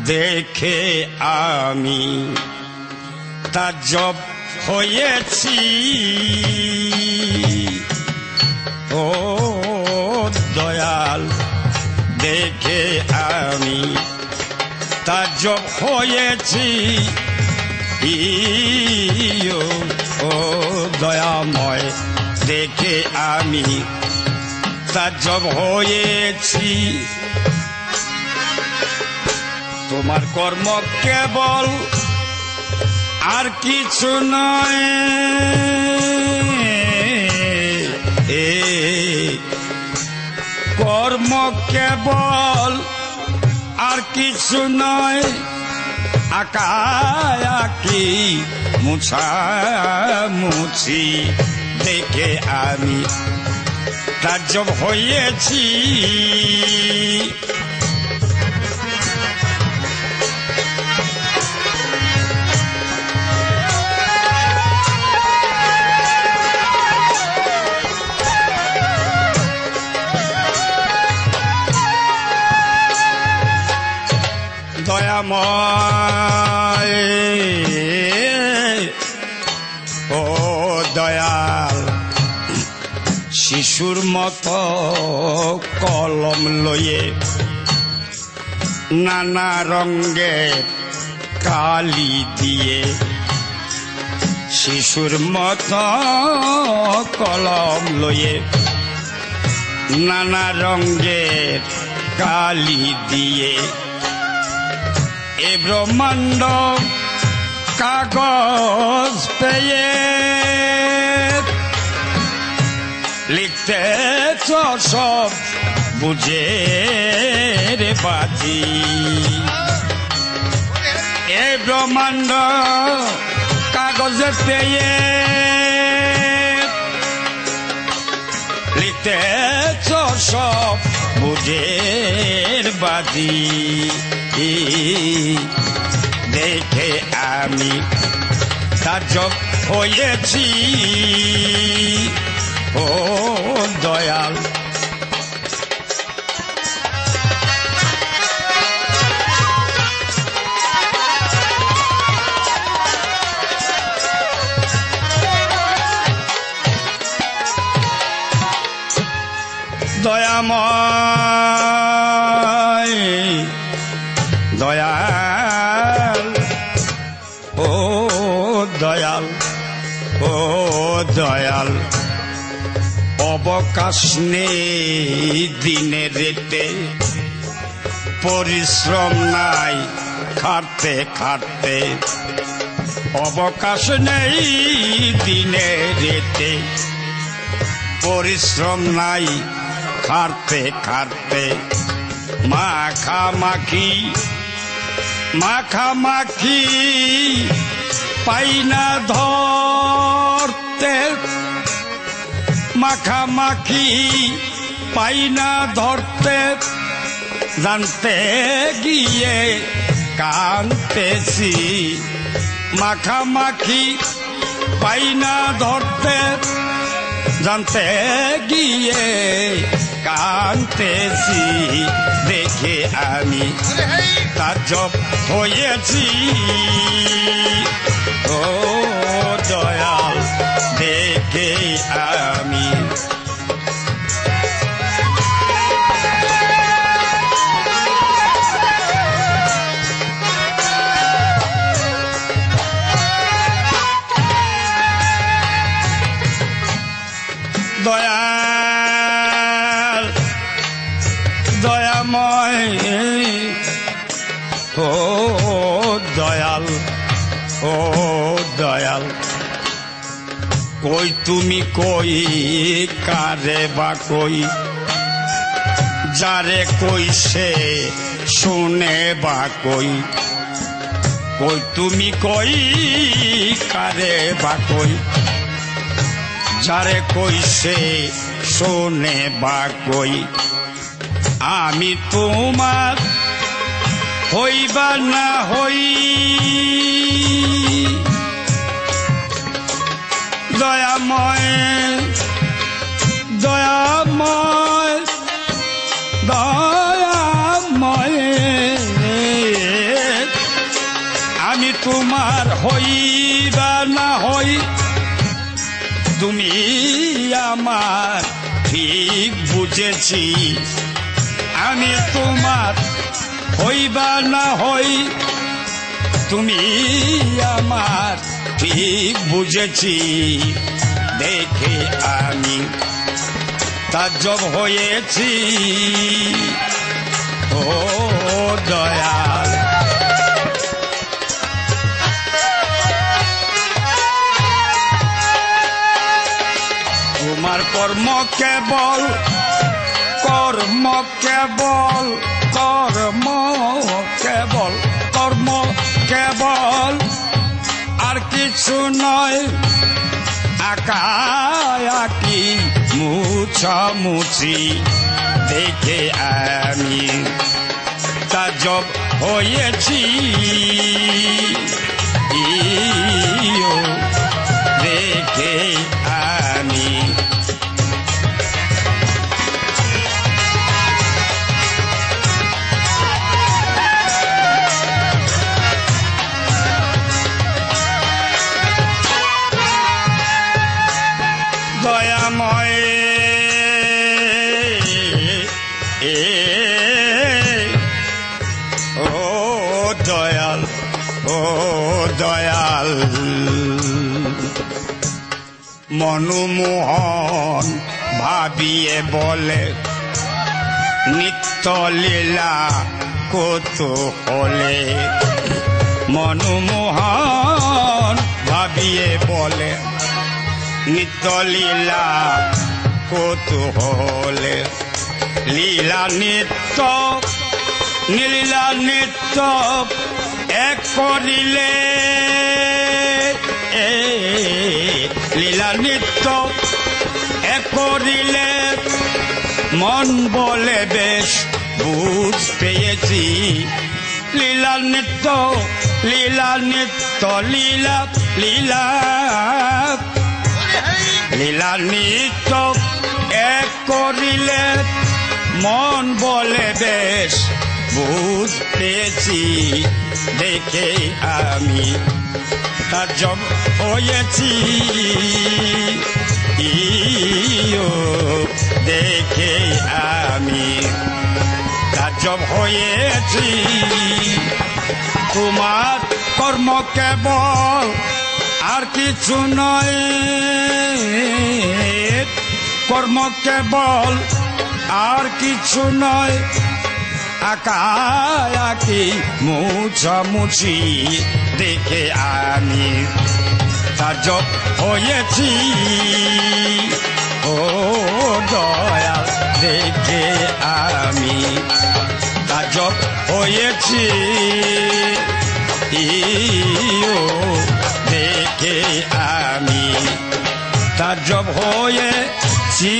দেখে আমি তাজ্জব হয়েছি। ও দয়াল দেখে আমি তাজ্জব হয়েছি। ও দয়াময় দেখে আমি তাজ্জব হয়েছি। তোমার কর্ম কেবল আর কিছু নয়, কর্ম কেবল আর কিছু নয়, আঁকায়াকি মুছামুছি দেখে আমি তাজ্জব হয়েছি। দয়াময় ও দয়াল শিশুর মতো কলম লয়ে নানা রঙের কালি দিয়ে, শিশুর মতো কলম লয়ে নানা রঙের কালি দিয়ে এ ব্রহ্মাণ্ড কাগজ পেয়ে লিখতেছ সব বুঝে রে বাজি। এ ব্রহ্মাণ্ড কাগজে পেয়ে লিখতেছ সব বুঝের বাজি। দেখে আমি তাজ্জব হয়েছি। ও দয়াল দয়াময় দয়াল ও দয়াল ও দয়াল অবকাশ নেই দিনে রেতে, পরিশ্রম নাই খাটতে খাটতে, অবকাশ নেই দিনে রেতে, পরিশ্রম নাই খাটতে খাটতে, মাখামাখি মাখামাখি পাই না ধরতে, মাখামাখি পাই না ধরতে, জানতে গিয়ে কাঁদতেছি, মাখামাখি পাই না ধরতে, জানতে গিয়ে কাঁদতেছি দেখে আমি তাজ্জব হয়েছি। ও দয়াল দেখে আমি দয়াল দয়াময় ও দয়াল ও দয়াল কই তুমি কই কারে বা কই, যারে কই সে শুনে বা কই, কই তুমি কই কারে বা কই, যারে কই সে শোনে বা কই। আমি তোমার হইবা না হই, দয়াময় দয়াময় হইবা না হই তুমি আমার ঠিক বুঝেছি আমি তোমার হইবা না হই তুমি আমার ঠিক বুঝেছি দেখে আমি তাজ্জব হয়েছি ও দয়াল তোমার কর্ম কেবল কর্ম কেবল কর্ম কেবল কর্ম কেবল আর কিছু নয় আঁকায়াকি মুছামুছি দেখে আমি তাজ্জব হয়েছি দেখে আমি দয়াময় ও দয়াল ও দয়াল মনমোহন ভাবিয়ে বলে নিত্য লীলা কত হলে মনমোহন ভাবিয়ে বলে নিত্য লীলা কত হলে লীলা নিত্য নীলা নিত্য এক করিলে লীলা নিত্য এক করিলে মন বলে বেশ বুঝ পেয়েছি লীলা নিত্য লীলা নিত্য লীলা লীলা লীলা নিত্য এক করিলে মন বলে বেশ বুঝ পেয়েছি দেখে আমি তাজ্জব হয়েছি দেখে আমি তাজ্জব হয়েছি তোমার কর্ম কেবল আর কিছু নয় কর্ম কেবল আর কিছু নয় আঁকায়াকি মুছামুছি দেখে আমি তাজ্জব হয়েছি ও দয়াল দেখে আমি তাজ্জব হয়েছি দেখে আমি তাজ্জব হয়েছি